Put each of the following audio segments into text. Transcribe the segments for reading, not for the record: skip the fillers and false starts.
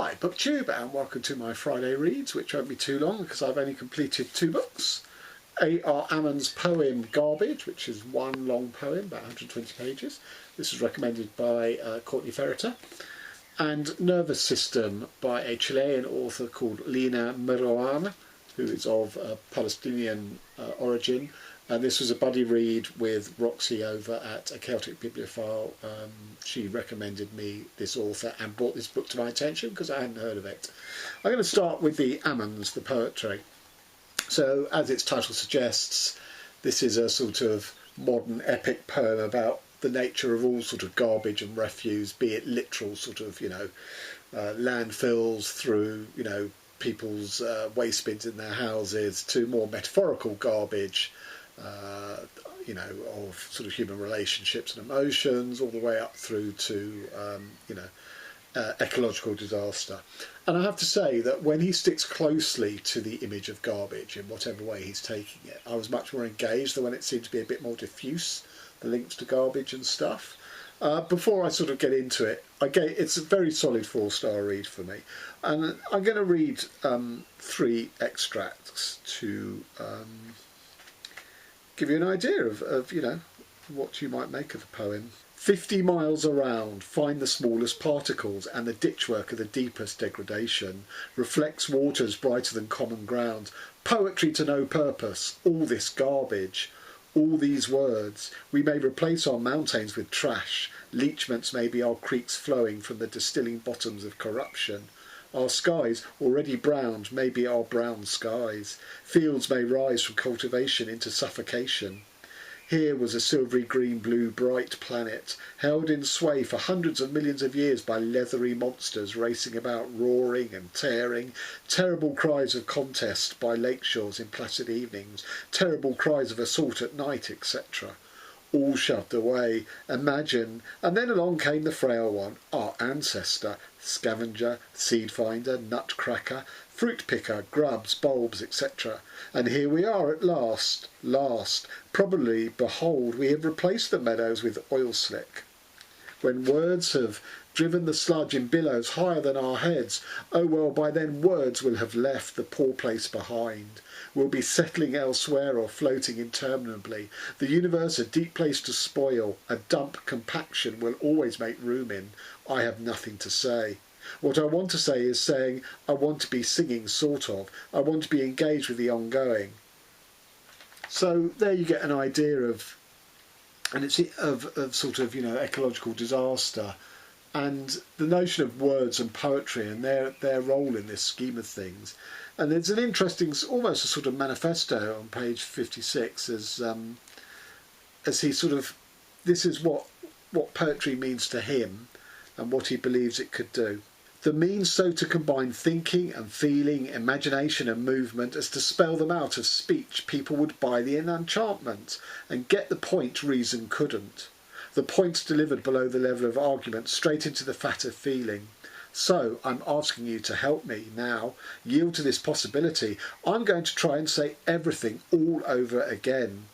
Hi, BookTube, and welcome to my Friday reads, which won't be too long because I've only completed 2 books. A.R.Ammons' poem Garbage, which is one long poem, about 120 pages. This was recommended by Courtney Ferreter. And Nervous System by a Chilean author called Lina Meruane, who is of Palestinian origin. And this was a buddy read with Roxy over at A Celtic Bibliophile. She recommended me this author and brought this book to my attention because I hadn't heard of it. I'm going to start with the Ammons, the poetry. So, as its title suggests, this is a sort of modern epic poem about the nature of all sort of garbage and refuse, be it literal sort of, landfills through, people's waste bins in their houses, to more metaphorical garbage, of sort of human relationships and emotions, all the way up through to, ecological disaster. And I have to say that when he sticks closely to the image of garbage in whatever way he's taking it, I was much more engaged than when it seemed to be a bit more diffuse, the links to garbage and stuff. Before I sort of get into it, it's a very solid 4-star read for me. And I'm going to read 3 extracts to give you an idea of what you might make of the poem. 50 miles around, find the smallest particles, and the ditchwork of the deepest degradation reflects waters brighter than common ground. Poetry to no purpose, all this garbage, all these words. We may replace our mountains with trash. Leachments may be our creeks flowing from the distilling bottoms of corruption. Our skies, already browned, may be our brown skies. Fields may rise from cultivation into suffocation. Here was a silvery green blue bright planet, held in sway for hundreds of millions of years by leathery monsters racing about, roaring and tearing, terrible cries of contest by lake shores in placid evenings, terrible cries of assault at night, etc. All shoved away, imagine, and then along came the frail one, our ancestor, scavenger, seed finder, nutcracker, fruit picker, grubs, bulbs, etc. And here we are at last. Probably, behold, we have replaced the meadows with oil slick. When words have driven the sludge in billows higher than our heads, oh well, by then words will have left the poor place behind. We'll be settling elsewhere or floating interminably. The universe a deep place to spoil, a dump compaction will always make room in. I have nothing to say. What I want to say is saying, I want to be singing, sort of. I want to be engaged with the ongoing. So there you get an idea of sort of, ecological disaster, and the notion of words and poetry and their role in this scheme of things. And there's an interesting, almost a sort of manifesto on page 56 as he sort of, this is what poetry means to him and what he believes it could do. The means so to combine thinking and feeling, imagination and movement as to spell them out of speech people would buy the enchantment and get the point reason couldn't. The points delivered below the level of argument straight into the fat of feeling. So I'm asking you to help me now, yield to this possibility. I'm going to try and say everything all over again.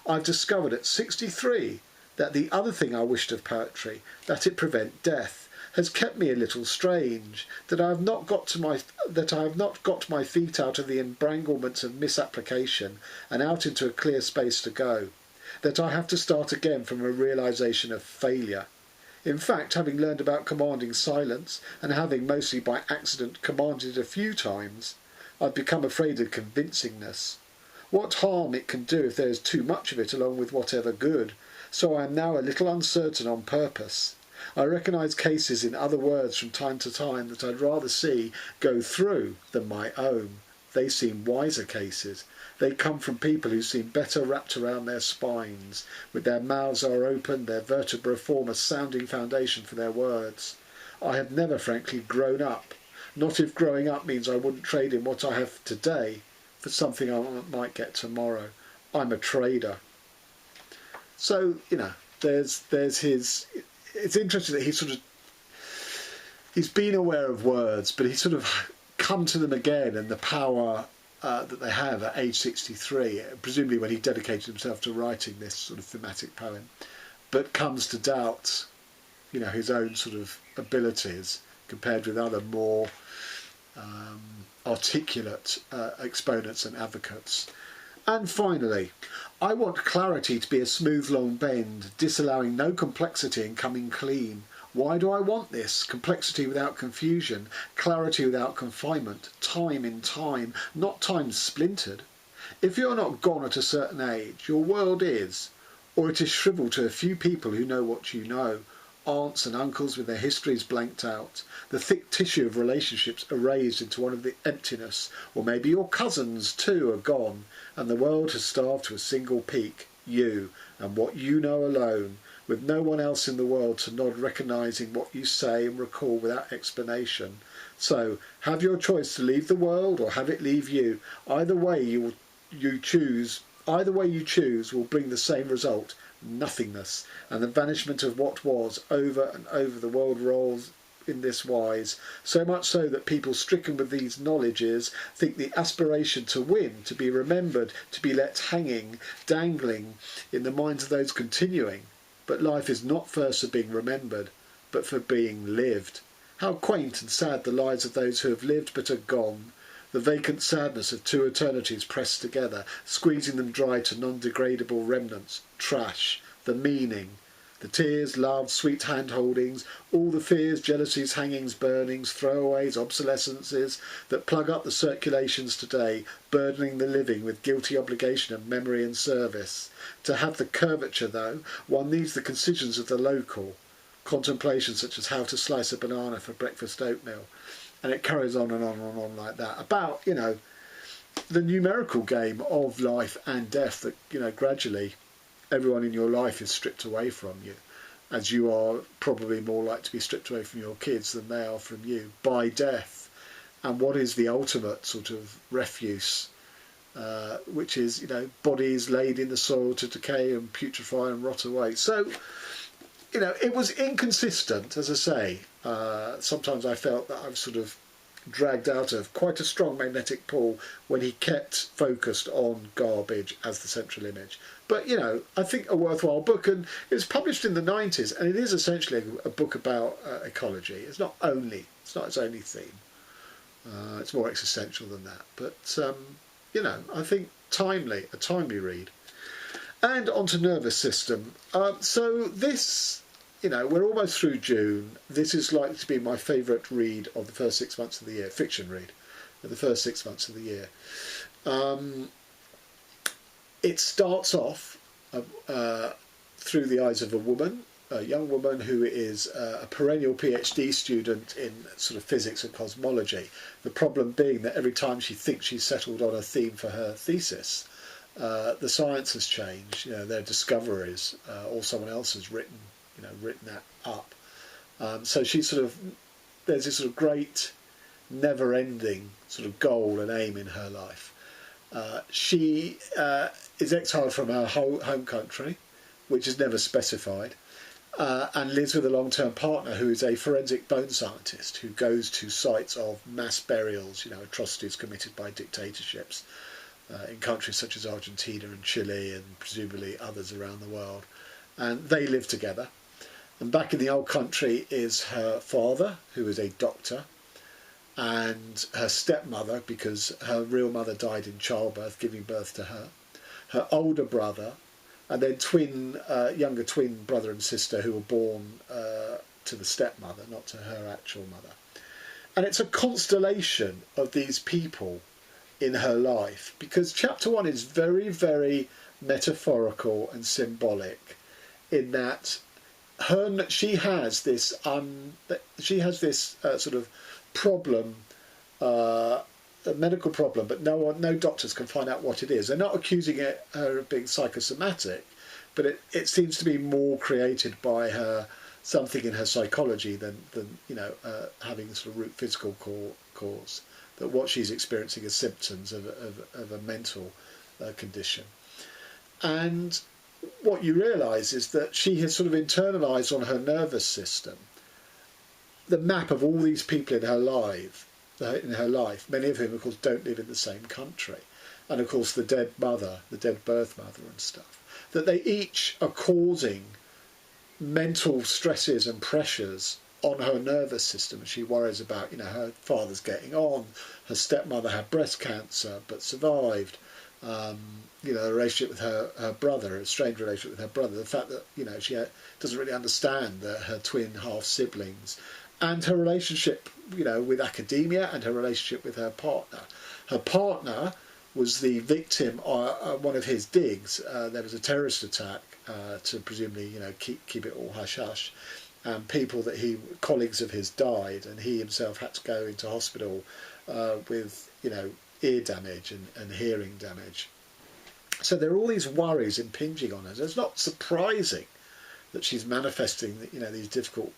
I've discovered at 63 that the other thing I wished of poetry, that it prevent death, has kept me a little strange, that I have not got my feet out of the embranglements of misapplication and out into a clear space to go, that I have to start again from a realisation of failure. In fact, having learned about commanding silence, and having mostly by accident commanded it a few times, I've become afraid of convincingness. What harm it can do if there is too much of it along with whatever good, so I am now a little uncertain on purpose. I recognise cases in other words from time to time that I'd rather see go through than my own. They seem wiser cases. They come from people who seem better wrapped around their spines, with their mouths are open, their vertebrae form a sounding foundation for their words. I have never, frankly, grown up. Not if growing up means I wouldn't trade in what I have today for something I might get tomorrow. I'm a trader. So, there's his... It's interesting that he's been aware of words, but he's sort of come to them again and the power that they have at age 63, presumably when he dedicated himself to writing this sort of thematic poem, but comes to doubt, his own sort of abilities compared with other more articulate exponents and advocates. And finally, I want clarity to be a smooth long bend, disallowing no complexity and coming clean. Why do I want this? Complexity without confusion, clarity without confinement, time in time, not time splintered. If you're not gone at a certain age, your world is, or it is shrivelled to a few people who know what you know, aunts and uncles with their histories blanked out, the thick tissue of relationships erased into one of the emptiness, or maybe your cousins too are gone, and the world has starved to a single peak, you, and what you know alone, with no one else in the world to nod recognising what you say and recall without explanation. So, have your choice to leave the world or have it leave you. Either way you choose will bring the same result, nothingness, and the vanishment of what was. Over and over the world rolls in this wise, so much so that people stricken with these knowledges think the aspiration to win, to be remembered, to be let hanging, dangling in the minds of those continuing. But life is not first for being remembered, but for being lived. How quaint and sad the lives of those who have lived but are gone. The vacant sadness of two eternities pressed together, squeezing them dry to non-degradable remnants, trash, the meaning, the tears, love, sweet hand-holdings, all the fears, jealousies, hangings, burnings, throwaways, obsolescences that plug up the circulations today, burdening the living with guilty obligation of memory and service. To have the curvature, though, one needs the concisions of the local, contemplations such as how to slice a banana for breakfast oatmeal. And it carries on and on and on like that, about, you know, the numerical game of life and death that, you know, gradually everyone in your life is stripped away from you, as you are probably more likely to be stripped away from your kids than they are from you, by death. And what is the ultimate sort of refuse, which is, you know, bodies laid in the soil to decay and putrefy and rot away. So, you know, it was inconsistent, as I say. Sometimes I felt that I was sort of dragged out of quite a strong magnetic pull when he kept focused on garbage as the central image. But, you know, I think a worthwhile book, and it was published in the 90s, and it is essentially a book about ecology. It's not its only theme. It's more existential than that. But, you know, I think a timely read. And onto nervous system. So this, you know, we're almost through June. This is likely to be my favourite read of the first 6 months of the year, fiction read of the first 6 months of the year. It starts off through the eyes of a young woman who is a perennial PhD student in sort of physics and cosmology. The problem being that every time she thinks she's settled on a theme for her thesis, the science has changed. You know, their discoveries, or someone else has written that up. So she's there's this sort of great, never-ending sort of goal and aim in her life. She is exiled from her home country, which is never specified, and lives with a long-term partner who is a forensic bone scientist who goes to sites of mass burials, you know, atrocities committed by dictatorships in countries such as Argentina and Chile and presumably others around the world. And they live together. And back in the old country is her father, who is a doctor, and her stepmother, because her real mother died in childbirth, giving birth to her older brother, and then younger twin brother and sister who were born to the stepmother, not to her actual mother. And it's a constellation of these people in her life, because chapter 1 is very, very metaphorical and symbolic in that she has this sort of problem, a medical problem, but no doctors can find out what it is. They're not accusing her of being psychosomatic, but it seems to be more created by something in her psychology than you know, having sort of root physical cause. That what she's experiencing is symptoms of a mental condition. And what you realise is that she has sort of internalised on her nervous system the map of all these people in her life, many of whom, of course, don't live in the same country. And, of course, the dead birth mother and stuff, that they each are causing mental stresses and pressures on her nervous system, and she worries about, you know, her father's getting on, her stepmother had breast cancer but survived, you know, a relationship with her brother, a strange relationship with her brother, the fact that, you know, she doesn't really understand her twin half siblings, and her relationship, you know, with academia, and her relationship with her partner. Her partner was the victim of one of his digs. There was a terrorist attack to presumably, you know, keep it all hush hush, and colleagues of his died, and he himself had to go into hospital with, you know, ear damage and hearing damage. So there are all these worries impinging on her. So it's not surprising that she's manifesting, you know, these difficult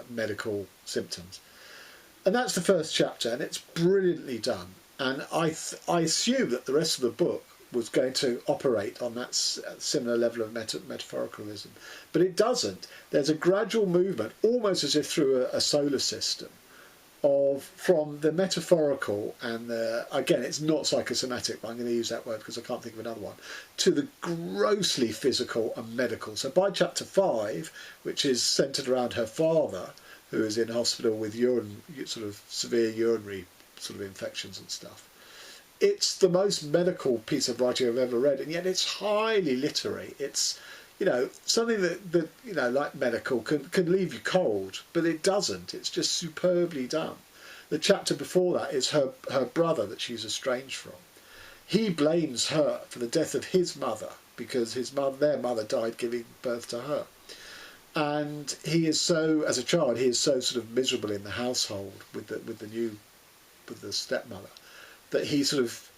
medical symptoms. And that's the first chapter, and it's brilliantly done. And I assume that the rest of the book was going to operate on that similar level of metaphoricalism. But it doesn't. There's a gradual movement, almost as if through a solar system, from the metaphorical and again, it's not psychosomatic, but I'm going to use that word because I can't think of another one, to the grossly physical and medical. So by chapter 5, which is centred around her father, who is in hospital with sort of severe urinary sort of infections and stuff, it's the most medical piece of writing I've ever read, and yet it's highly literary. It's, you know, something that you know, like medical, can leave you cold, but it doesn't. It's just superbly done. The chapter before that is her brother that she's estranged from. He blames her for the death of his mother because their mother died giving birth to her. And he is so, as a child, he is so sort of miserable in the household with the stepmother, that he sort of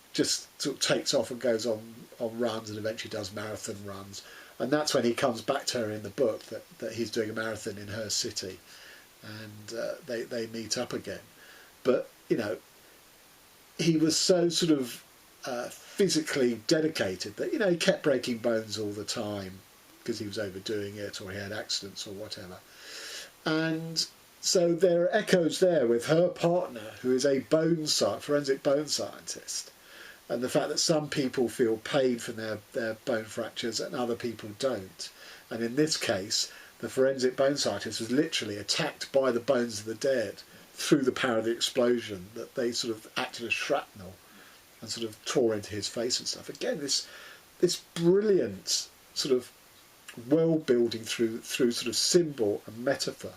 takes off and goes on runs, and eventually does marathon runs. And that's when he comes back to her in the book that he's doing a marathon in her city, and they meet up again. But, you know, he was so sort of physically dedicated that, you know, he kept breaking bones all the time because he was overdoing it, or he had accidents or whatever. And so there are echoes there with her partner, who is a forensic bone scientist, and the fact that some people feel pain from their bone fractures and other people don't. And in this case, the forensic bone scientist was literally attacked by the bones of the dead through the power of the explosion, that they sort of acted as shrapnel and sort of tore into his face and stuff. Again, this brilliant sort of world building through sort of symbol and metaphor.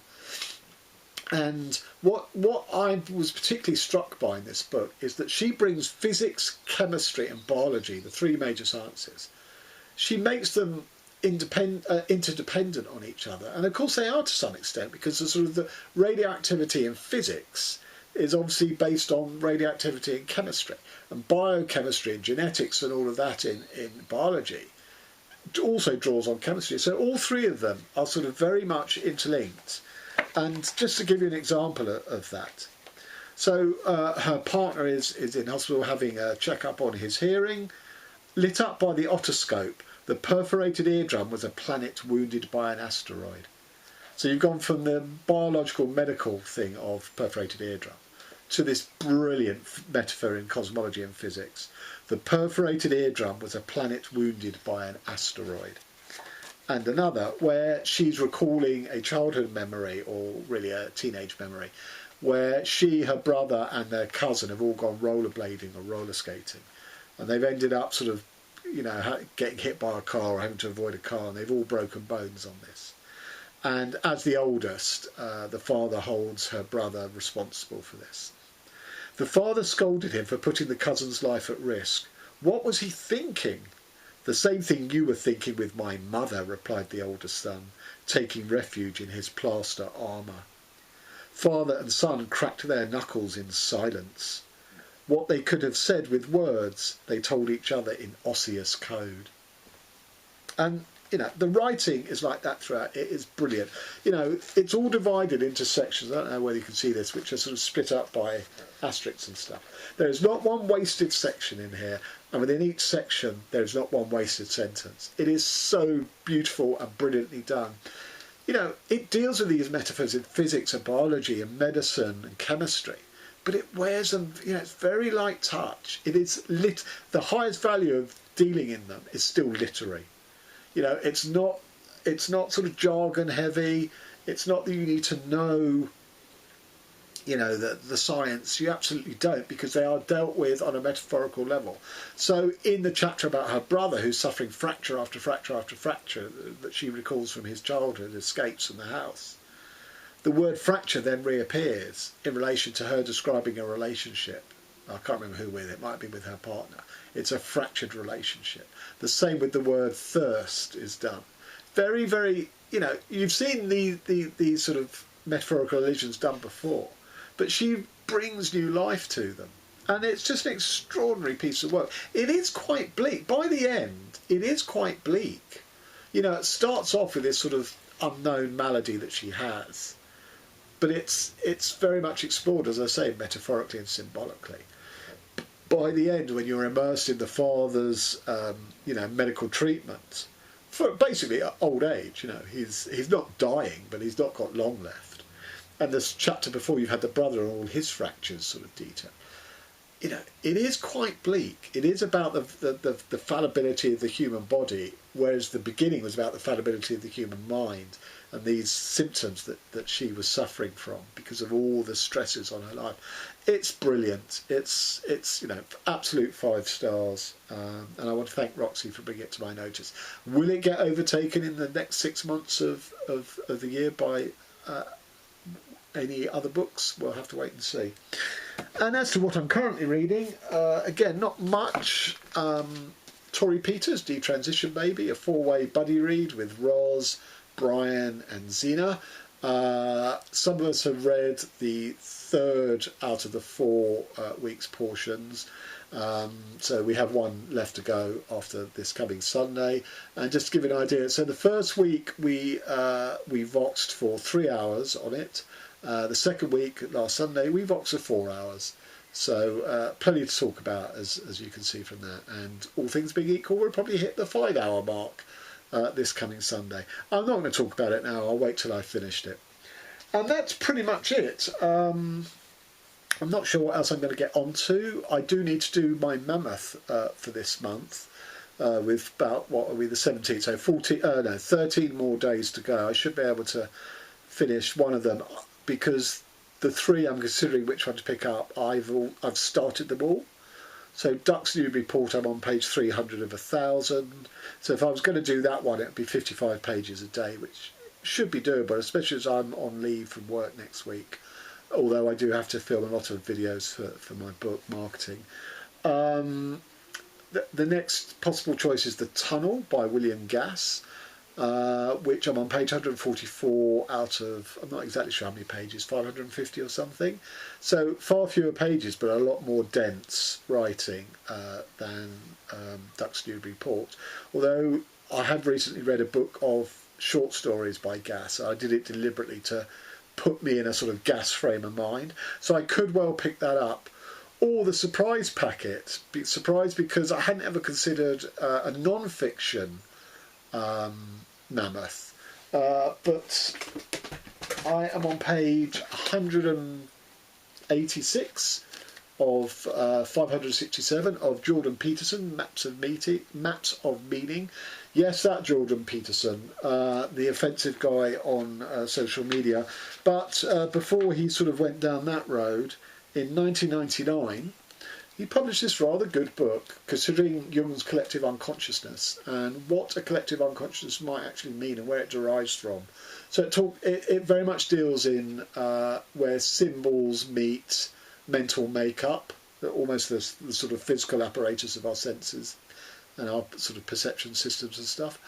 And what I was particularly struck by in this book is that she brings physics, chemistry and biology, the three major sciences. She makes them interdependent on each other, and of course they are to some extent, because the radioactivity in physics is obviously based on radioactivity in chemistry, and biochemistry and genetics and all of that in biology also draws on chemistry. So all three of them are sort of very much interlinked. And just to give you an example of that, so her partner is in hospital having a check-up on his hearing. Lit up by the otoscope, the perforated eardrum was a planet wounded by an asteroid. So you've gone from the biological medical thing of perforated eardrum to this brilliant metaphor in cosmology and physics. The perforated eardrum was a planet wounded by an asteroid. And another where she's recalling a childhood memory, or really a teenage memory, where she, her brother and their cousin have all gone rollerblading or roller skating, and they've ended up sort of, you know, getting hit by a car or having to avoid a car, and they've all broken bones on this. And as the oldest, the father holds her brother responsible for this. The father scolded him for putting the cousin's life at risk. What was he thinking? The same thing you were thinking with my mother, replied the oldest son, taking refuge in his plaster armour. Father and son cracked their knuckles in silence. What they could have said with words, they told each other in osseous code. And, you know, the writing is like that throughout. It is brilliant. You know, it's all divided into sections. I don't know whether you can see this, which are sort of split up by asterisks and stuff. There is not one wasted section in here, and within each section there is not one wasted sentence. It is so beautiful and brilliantly done. You know, it deals with these metaphors in physics and biology and medicine and chemistry, but it wears them, you know, it's very light touch. It is the highest value of dealing in them is still literary. You know, it's not sort of jargon heavy. It's not that you need to know, you know, the science. You absolutely don't, because they are dealt with on a metaphorical level. So in the chapter about her brother, who's suffering fracture after fracture after fracture that she recalls from his childhood, escapes from the house, the word fracture then reappears in relation to her describing a relationship. I can't remember who with, it might be with her partner. It's a fractured relationship. The same with the word thirst is done. Very, very, you know, you've seen these sort of metaphorical allusions done before, but she brings new life to them. And it's just an extraordinary piece of work. It is quite bleak. By the end, it is quite bleak. You know, it starts off with this sort of unknown malady that she has, but it's very much explored, as I say, metaphorically and symbolically. By the end, when you're immersed in the father's, you know, medical treatment for basically old age, you know, he's not dying, but he's not got long left. And this chapter before, you've had the brother and all his fractures sort of detail. You know, it is quite bleak. It is about the fallibility of the human body, whereas the beginning was about the fallibility of the human mind and these symptoms that she was suffering from because of all the stresses on her life. It's brilliant. It's you know, absolute 5 stars. And I want to thank Roxy for bringing it to my notice. Will it get overtaken in the next 6 months of the year by any other books? We'll have to wait and see. And as to what I'm currently reading, again, not much. Torrey Peters, Detransition Baby, a 4-way buddy read with Roz, Brian and Zena. Some of us have read the 3rd out of the 4 weeks portions. So we have one left to go after this coming Sunday. And just to give you an idea, so the first week we voxed for 3 hours on it. The second week, last Sunday, we voxed for 4 hours. So plenty to talk about, as you can see from that. And all things being equal, we'll probably hit the 5-hour mark this coming Sunday. I'm not going to talk about it now. I'll wait till I've finished it. And that's pretty much it. I'm not sure what else I'm going to get onto. I do need to do my mammoth for this month. With about, what are we, the 17th, so 13 more days to go. I should be able to finish one of them, because the 3 I'm considering which one to pick up, I've started them all. So Ducks Newburyport, I'm on page 300 of 1,000. So if I was going to do that one, it would be 55 pages a day, which should be doable, especially as I'm on leave from work next week. Although I do have to film a lot of videos for my book marketing. The next possible choice is The Tunnel by William Gass, which I'm on page 144 out of, I'm not exactly sure how many pages, 550 or something. So far fewer pages, but a lot more dense writing than Ducks Newburyport. Although I have recently read a book of short stories by Gass. I did it deliberately to put me in a sort of Gass frame of mind. So I could well pick that up. Or the surprise packet. Surprised because I hadn't ever considered a non-fiction mammoth. But I am on page 186 of 567 of Jordan Peterson, Maps of Meaning. Yes, that Jordan Peterson, the offensive guy on social media. But before he sort of went down that road, in 1999, he published this rather good book, considering Jung's collective unconsciousness and what a collective unconsciousness might actually mean and where it derives from. So it very much deals in where symbols meet mental makeup, almost the sort of physical apparatus of our senses and our sort of perception systems and stuff,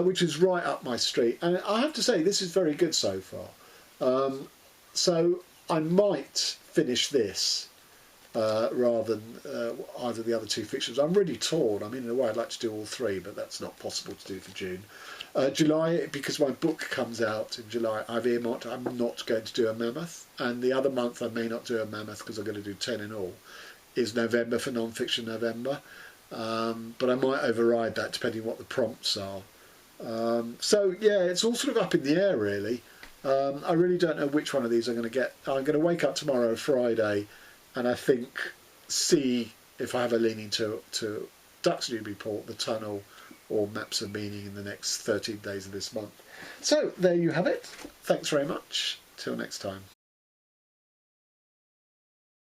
which is right up my street. And I have to say, this is very good so far. So I might finish this rather than either of the other 2 fictions. I'm really torn. I mean, in a way, I'd like to do all 3, but that's not possible to do for June. July, because my book comes out in July, I've earmarked I'm not going to do a mammoth, and the other month I may not do a mammoth because I'm going to do 10 in all, is November for non-fiction November. But I might override that depending on what the prompts are. So yeah, it's all sort of up in the air really. I really don't know which one of these I'm going to get. I'm going to wake up tomorrow, Friday, and I think see if I have a leaning to Ducks Newburyport, The Tunnel, or Maps of Meaning in the next 13 days of this month. So there you have it. Thanks very much. Till next time.